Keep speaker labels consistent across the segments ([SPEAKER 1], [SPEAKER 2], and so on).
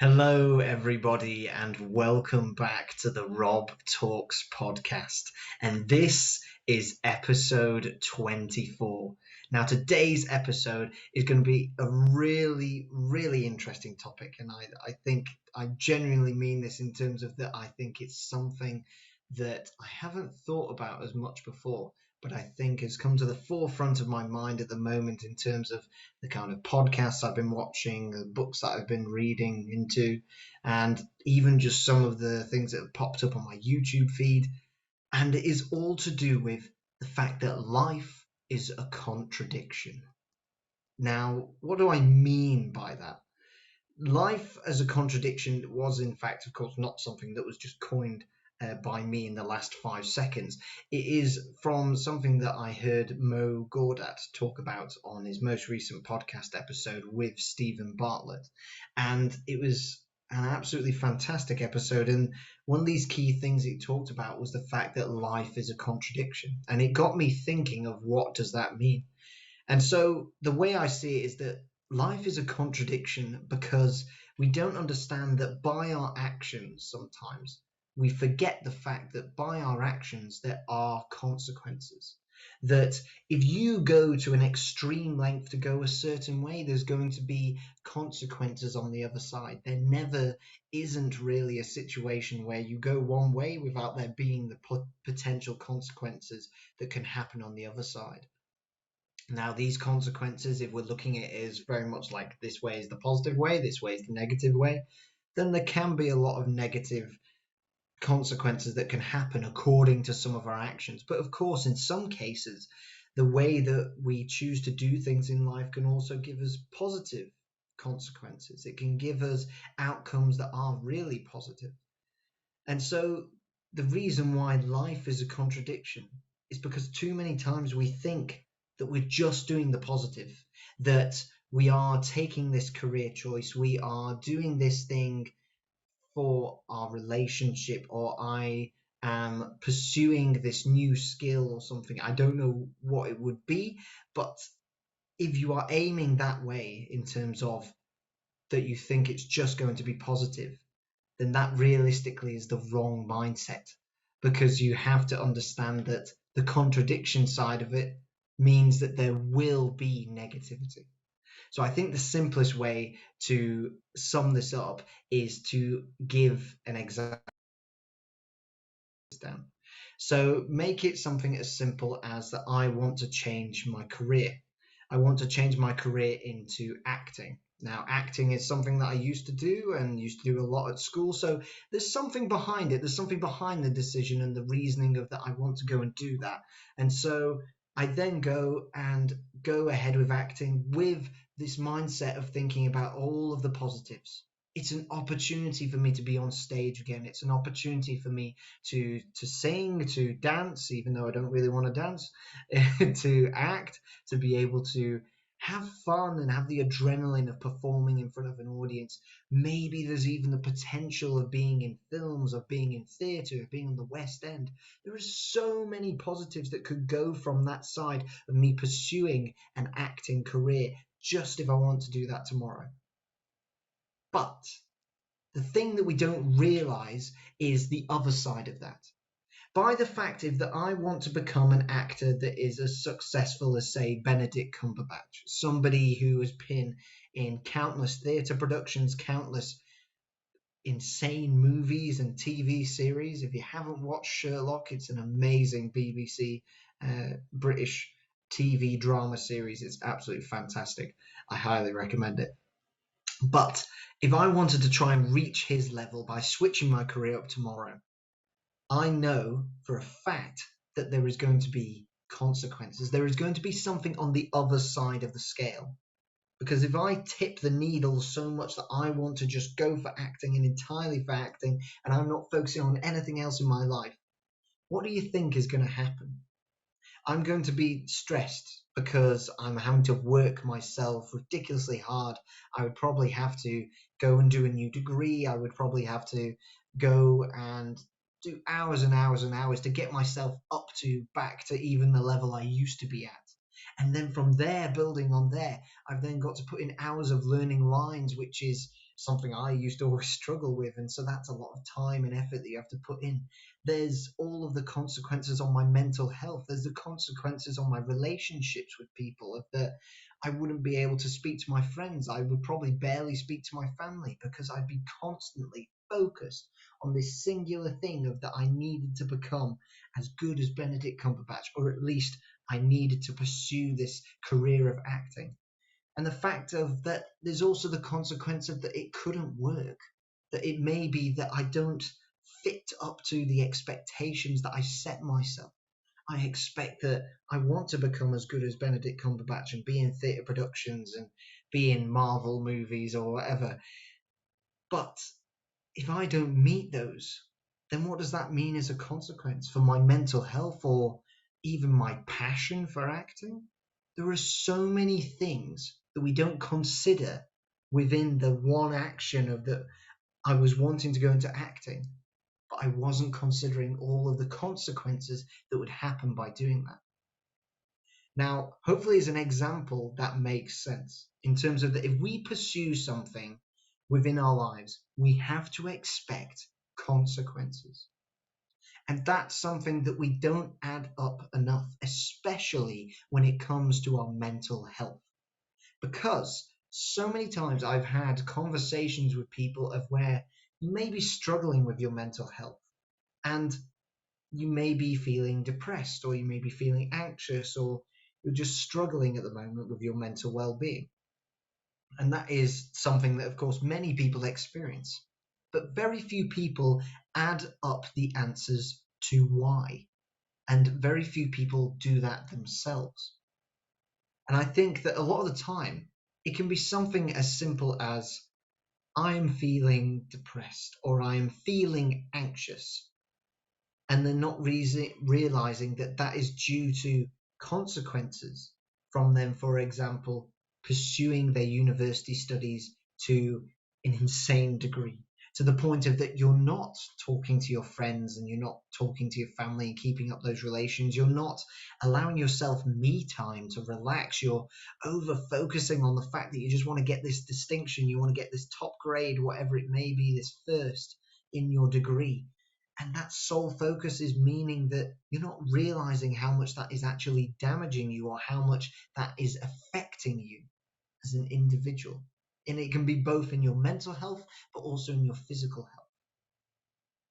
[SPEAKER 1] Hello, everybody, and welcome back to the Rob Talks podcast. And this is episode 24. Now, today's episode is going to be a really, really interesting topic. And I think I genuinely mean this in terms of that I think it's something that I haven't thought about as much before, but I think has come to the forefront of my mind at the moment in terms of the kind of podcasts I've been watching, the books that I've been reading into, and even just some of the things that have popped up on my YouTube feed. And it is all to do with the fact that life is a contradiction. Now, what do I mean by that? Life as a contradiction was, in fact, of course, not something that was just coined by me in the last 5 seconds. It is from something that I heard Mo Gawdat talk about on his most recent podcast episode with Stephen Bartlett. And it was an absolutely fantastic episode. And one of these key things he talked about was the fact that life is a contradiction. And it got me thinking of what does that mean? And so the way I see it is that life is a contradiction because we don't understand that by our actions sometimes we forget the fact that by our actions there are consequences. That if you go to an extreme length to go a certain way, there's going to be consequences on the other side. There never isn't really a situation where you go one way without there being the potential consequences that can happen on the other side. Now, these consequences, if we're looking at it as very much like this way is the positive way, this way is the negative way, then there can be a lot of negative consequences that can happen according to some of our actions. But of course, in some cases, the way that we choose to do things in life can also give us positive consequences. It can give us outcomes that are really positive. And so the reason why life is a contradiction is because too many times we think that we're just doing the positive, that we are taking this career choice, we are doing this thing for our relationship, or I am pursuing this new skill or something. I don't know what it would be, but if you are aiming that way in terms of that you think it's just going to be positive, then that realistically is the wrong mindset, because you have to understand that the contradiction side of it means that there will be negativity. So I think the simplest way to sum this up is to give an example down. So make it something as simple as that I want to change my career. I want to change my career into acting. Now, acting is something that I used to do and used to do a lot at school. So there's something behind it. There's something behind the decision and the reasoning of that I want to go and do that. And so I then go ahead with acting with this mindset of thinking about all of the positives. It's an opportunity for me to be on stage again. It's an opportunity for me to sing, to dance, even though I don't really want to dance, to act, to be able to have fun and have the adrenaline of performing in front of an audience. Maybe there's even the potential of being in films, of being in theatre, of being on the West End. There are so many positives that could go from that side of me pursuing an acting career, just if I want to do that tomorrow. But the thing that we don't realize is the other side of that. By the fact is that I want to become an actor that is as successful as, say, Benedict Cumberbatch, somebody who has been in countless theatre productions, countless insane movies and TV series. If you haven't watched Sherlock, it's an amazing BBC British TV drama series. It's absolutely fantastic. I highly recommend it. But if I wanted to try and reach his level by switching my career up tomorrow, I know for a fact that there is going to be consequences. There is going to be something on the other side of the scale. Because if I tip the needle so much that I want to just go for acting and entirely for acting, and I'm not focusing on anything else in my life, what do you think is going to happen? I'm going to be stressed because I'm having to work myself ridiculously hard. I would probably have to go and do a new degree. I would probably have to go and do hours and hours and hours to get myself back to even the level I used to be at. And then from there, building on there, I've then got to put in hours of learning lines, which is something I used to always struggle with. And so that's a lot of time and effort that you have to put in. There's all of the consequences on my mental health. There's the consequences on my relationships with people, of that I wouldn't be able to speak to my friends. I would probably barely speak to my family because I'd be constantly focused on this singular thing of that I needed to become as good as Benedict Cumberbatch, or at least I needed to pursue this career of acting. And the fact of that there's also the consequence of that it couldn't work, that it may be that I don't fit up to the expectations that I set myself. I expect that I want to become as good as Benedict Cumberbatch and be in theatre productions and be in Marvel movies or whatever. But if I don't meet those, then what does that mean as a consequence for my mental health or even my passion for acting? There are so many things that we don't consider within the one action of that I was wanting to go into acting, but I wasn't considering all of the consequences that would happen by doing that. Now, hopefully, as an example, that makes sense in terms of that if we pursue something within our lives, we have to expect consequences. And that's something that we don't add up enough, especially when it comes to our mental health. Because so many times I've had conversations with people of where you may be struggling with your mental health and you may be feeling depressed or you may be feeling anxious or you're just struggling at the moment with your mental well-being. And that is something that, of course, many people experience. But very few people add up the answers to why. And very few people do that themselves. And I think that a lot of the time, it can be something as simple as I'm feeling depressed or I'm feeling anxious. And they're not realizing that that is due to consequences from them, for example, pursuing their university studies to an insane degree, to the point of that you're not talking to your friends and you're not talking to your family and keeping up those relations. You're not allowing yourself me time to relax. You're over focusing on the fact that you just want to get this distinction, you want to get this top grade, whatever it may be, this first in your degree. And that sole focus is meaning that you're not realizing how much that is actually damaging you or how much that is affecting you as an individual. And it can be both in your mental health, but also in your physical health.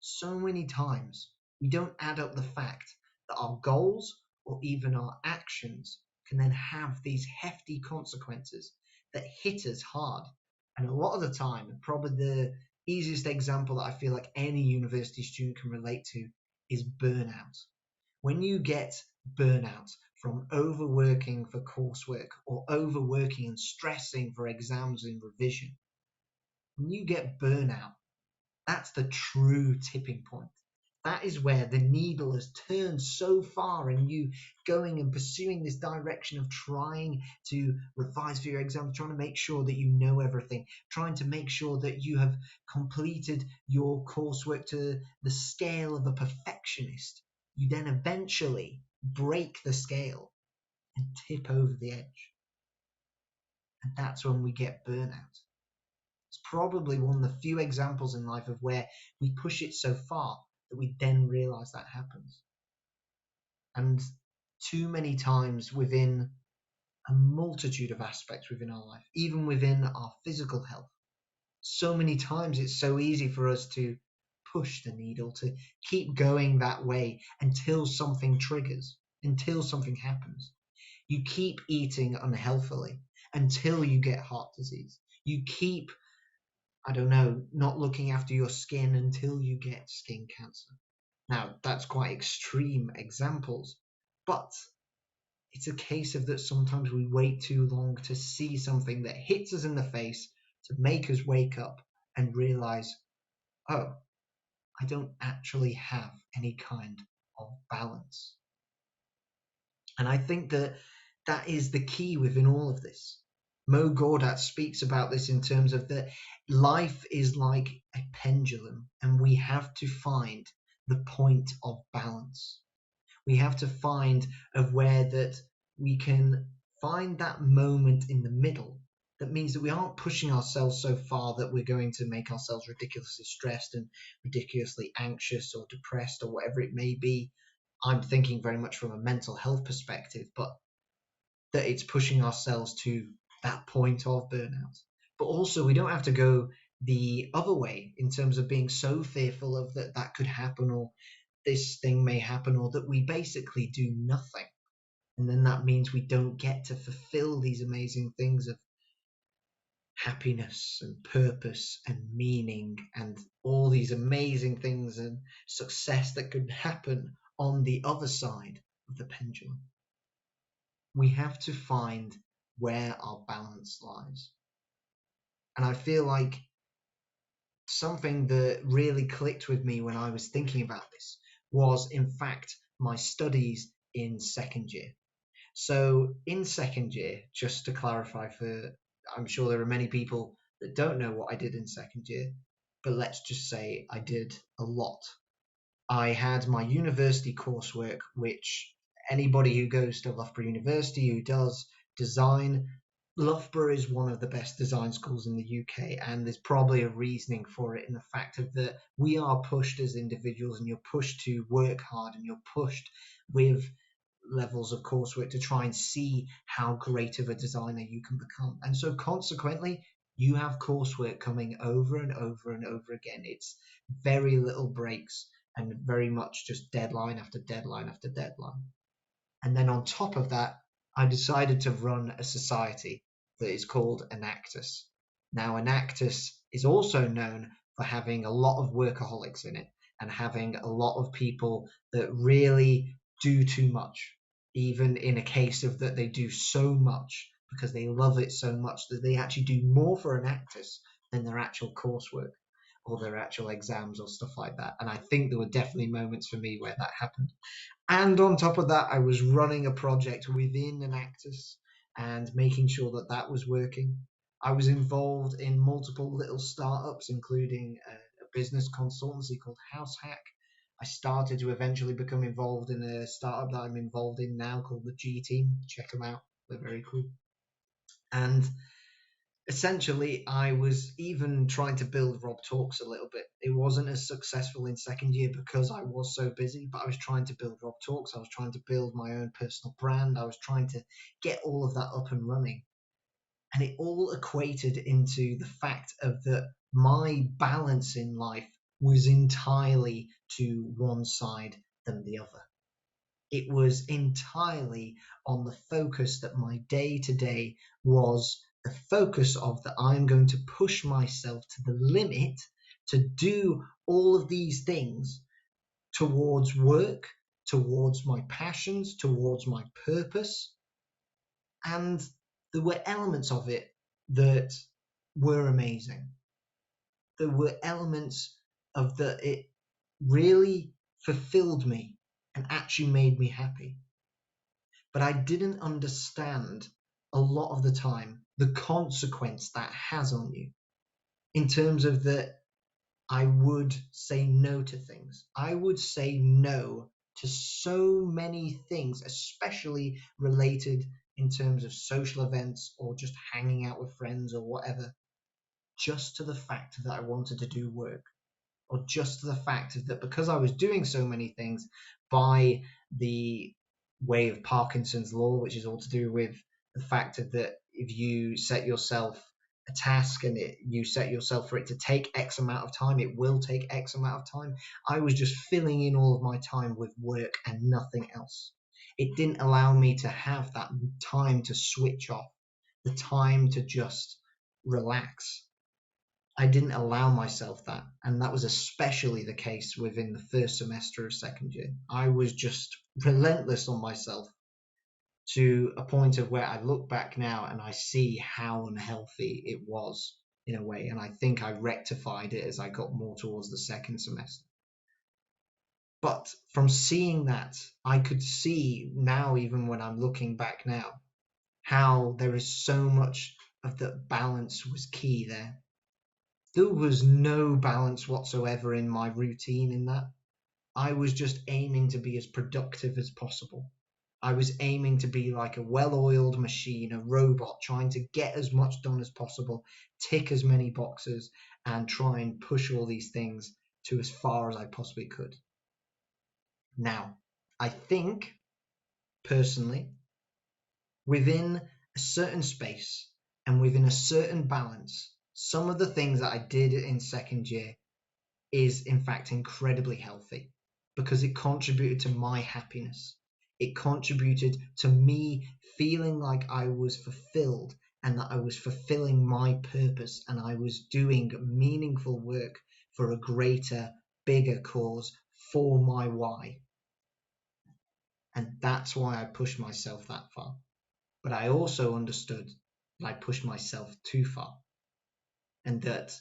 [SPEAKER 1] So many times we don't add up the fact that our goals or even our actions can then have these hefty consequences that hit us hard. And a lot of the time, probably the easiest example that I feel like any university student can relate to is burnout. When you get burnout from overworking for coursework or overworking and stressing for exams and revision, when you get burnout, that's the true tipping point. That is where the needle has turned so far and you going and pursuing this direction of trying to revise for your exams, trying to make sure that you know everything, trying to make sure that you have completed your coursework to the scale of a perfectionist. You then eventually break the scale and tip over the edge. And that's when we get burnout. It's probably one of the few examples in life of where we push it so far that we then realize that happens. And too many times within a multitude of aspects within our life, even within our physical health, so many times it's so easy for us to push the needle, to keep going that way until something triggers, until something happens. You keep eating unhealthily until you get heart disease. You keep, I don't know, not looking after your skin until you get skin cancer. Now, that's quite extreme examples, but it's a case of that sometimes we wait too long to see something that hits us in the face to make us wake up and realize, oh, I don't actually have any kind of balance. And I think that that is the key within all of this. Mo Gawdat speaks about this in terms of that life is like a pendulum and we have to find the point of balance. We have to find of where that we can find that moment in the middle that means that we aren't pushing ourselves so far that we're going to make ourselves ridiculously stressed and ridiculously anxious or depressed or whatever it may be. I'm thinking very much from a mental health perspective, but that it's pushing ourselves to that point of burnout. But also, we don't have to go the other way in terms of being so fearful of that could happen, or this thing may happen, or that we basically do nothing. And then that means we don't get to fulfill these amazing things of happiness and purpose and meaning and all these amazing things and success that could happen on the other side of the pendulum. We have to find where our balance lies. And I feel like something that really clicked with me when I was thinking about this was, in fact, my studies in second year. So in second year, just to clarify, I'm sure there are many people that don't know what I did in second year, but let's just say I did a lot. I had my university coursework, which anybody who goes to Loughborough University who does design, Loughborough is one of the best design schools in the UK, and there's probably a reasoning for it in the fact of that we are pushed as individuals, and you're pushed to work hard, and you're pushed with levels of coursework to try and see how great of a designer you can become. And so consequently, you have coursework coming over and over and over again. It's very little breaks and very much just deadline after deadline after deadline. And then on top of that, I decided to run a society that is called Enactus. Now, Enactus is also known for having a lot of workaholics in it and having a lot of people that really do too much, even in a case of that they do so much because they love it so much that they actually do more for Enactus than their actual coursework or their actual exams or stuff like that. And I think there were definitely moments for me where that happened. And on top of that, I was running a project within Enactus and making sure that that was working. I was involved in multiple little startups, including a business consultancy called Househack. I started to eventually become involved in a startup that I'm involved in now called the G Team. Check them out. They're very cool. And essentially, I was even trying to build Rob Talks a little bit. It wasn't as successful in second year because I was so busy, but I was trying to build Rob Talks. I was trying to build my own personal brand. I was trying to get all of that up and running. And it all equated into the fact of that my balance in life was entirely to one side than the other. It was entirely on the focus that my day to day was the focus of that I'm going to push myself to the limit to do all of these things towards work, towards my passions, towards my purpose. And there were elements of it that were amazing. There were elements of that it really fulfilled me and actually made me happy. But I didn't understand a lot of the time the consequence that has on you in terms of that I would say no to things. I would say no to so many things, especially related in terms of social events or just hanging out with friends or whatever, just to the fact that I wanted to do work, or just to the fact that because I was doing so many things by the way of Parkinson's law, which is all to do with the fact that if you set yourself a task and you set yourself for it to take X amount of time, it will take X amount of time. I was just filling in all of my time with work and nothing else. It didn't allow me to have that time to switch off, the time to just relax. I didn't allow myself that, and that was especially the case within the first semester of second year. I was just relentless on myself to a point of where I look back now and I see how unhealthy it was in a way, and I think I rectified it as I got more towards the second semester. But from seeing that, I could see now, even when I'm looking back now, how there is so much of that balance was key there. There was no balance whatsoever in my routine in that. I was just aiming to be as productive as possible. I was aiming to be like a well-oiled machine, a robot, trying to get as much done as possible, tick as many boxes, and try and push all these things to as far as I possibly could. Now, I think, personally, within a certain space and within a certain balance, some of the things that I did in second year is in fact incredibly healthy because it contributed to my happiness. It contributed to me feeling like I was fulfilled and that I was fulfilling my purpose and I was doing meaningful work for a greater, bigger cause for my why. And that's why I pushed myself that far. But I also understood that I pushed myself too far and that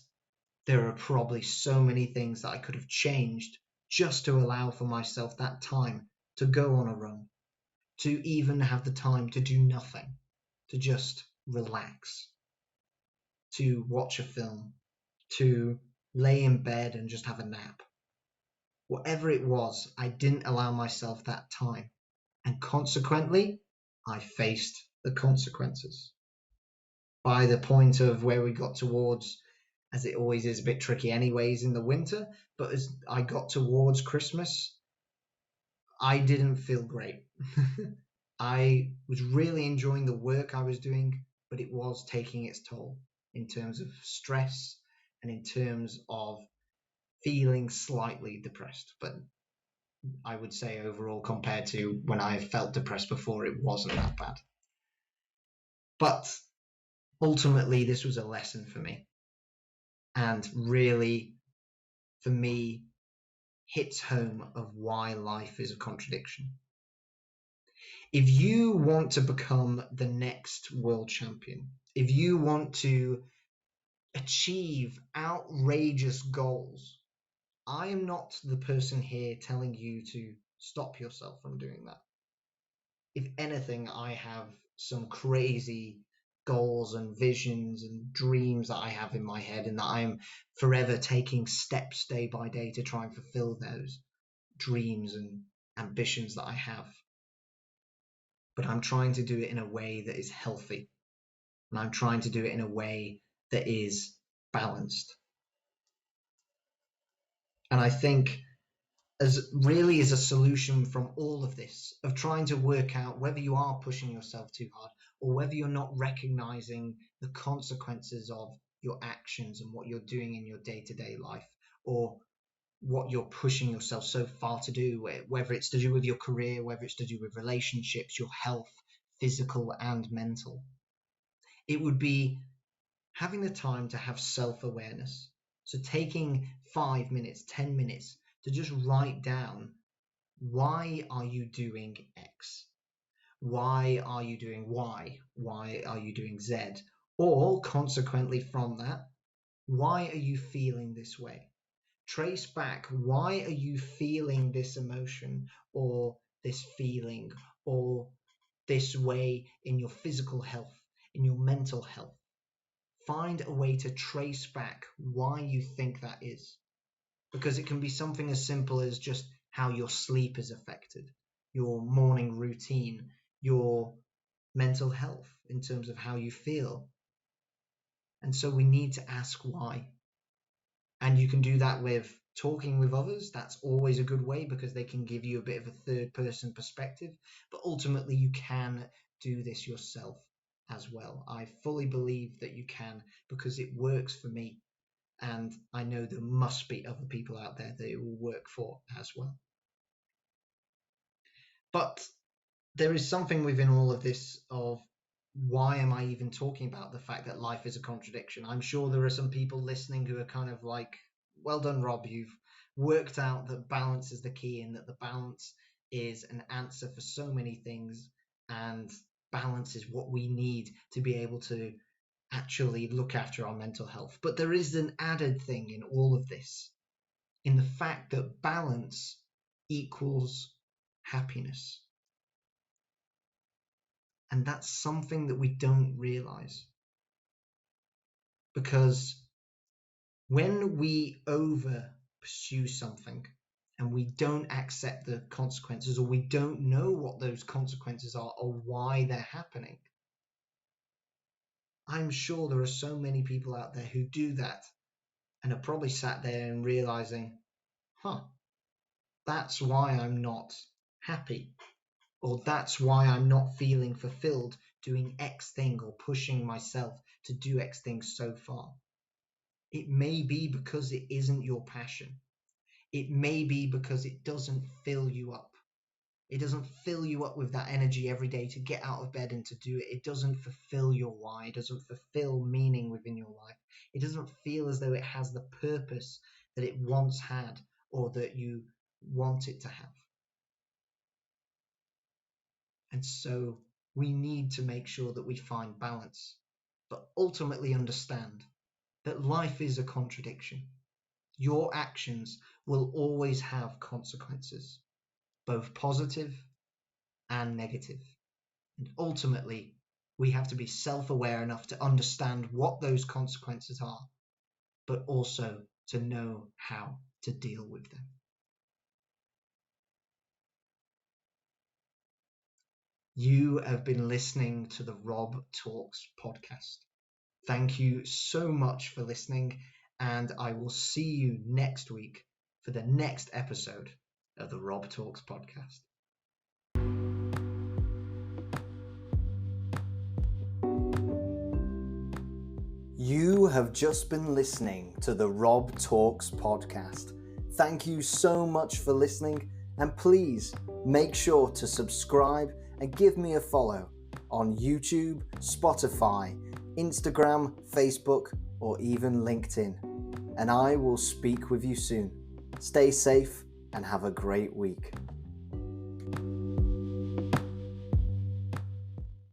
[SPEAKER 1] there are probably so many things that I could have changed just to allow for myself that time to go on a run, to even have the time to do nothing, to just relax, to watch a film, to lay in bed and just have a nap. Whatever it was, I didn't allow myself that time. And consequently, I faced the consequences. By the point of where we got towards, as it always is a bit tricky anyways in the winter, but as I got towards Christmas, I didn't feel great. I was really enjoying the work I was doing, but it was taking its toll in terms of stress and in terms of feeling slightly depressed. But I would say overall, compared to when I felt depressed before, it wasn't that bad. But ultimately, this was a lesson for me. And really, for me, hits home of why life is a contradiction. If you want to become the next world champion, if you want to achieve outrageous goals, I am not the person here telling you to stop yourself from doing that. If anything, I have some crazy goals and visions and dreams that I have in my head, and that I'm forever taking steps day by day to try and fulfill those dreams and ambitions that I have. But I'm trying to do it in a way that is healthy, and I'm trying to do it in a way that is balanced. And I think as really is a solution from all of this of trying to work out whether you are pushing yourself too hard or whether you're not recognizing the consequences of your actions and what you're doing in your day-to-day life, or what you're pushing yourself so far to do, whether it's to do with your career, whether it's to do with relationships, your health, physical and mental. It would be having the time to have self-awareness. So taking 5 minutes, 10 minutes to just write down, why are you doing X? Why are you doing Y? Why are you doing Z? Or consequently from that, why are you feeling this way? Trace back, why are you feeling this emotion or this feeling or this way in your physical health, in your mental health? Find a way to trace back why you think that is. Because it can be something as simple as just how your sleep is affected, your morning routine, your mental health in terms of how you feel. And so we need to ask why. And you can do that with talking with others. That's always a good way because they can give you a bit of a third person perspective. But ultimately, you can do this yourself as well. I fully believe that you can because it works for me. And I know there must be other people out there that it will work for as well. But there is something within all of this of, why am I even talking about the fact that life is a contradiction? I'm sure there are some people listening who are kind of like, well done, Rob, you've worked out that balance is the key and that the balance is an answer for so many things, and balance is what we need to be able to actually look after our mental health. But there is an added thing in all of this, in the fact that balance equals happiness. And that's something that we don't realize. Because when we over pursue something and we don't accept the consequences, or we don't know what those consequences are or why they're happening. I'm sure there are so many people out there who do that and are probably sat there and realizing, that's why I'm not happy, or that's why I'm not feeling fulfilled doing X thing or pushing myself to do X thing so far. It may be because it isn't your passion. It may be because it doesn't fill you up. It doesn't fill you up with that energy every day to get out of bed and to do it. It doesn't fulfill your why. It doesn't fulfill meaning within your life. It doesn't feel as though it has the purpose that it once had or that you want it to have. And so we need to make sure that we find balance, but ultimately understand that life is a contradiction. Your actions will always have consequences, both positive and negative. And ultimately, we have to be self-aware enough to understand what those consequences are, but also to know how to deal with them. You have been listening to the Rob Talks podcast. Thank you so much for listening, and I will see you next week for the next episode of the Rob Talks podcast. You have just been listening to the Rob Talks podcast. Thank you so much for listening, and please make sure to subscribe and give me a follow on YouTube, Spotify, Instagram, Facebook, or even LinkedIn. And I will speak with you soon. Stay safe and have a great week.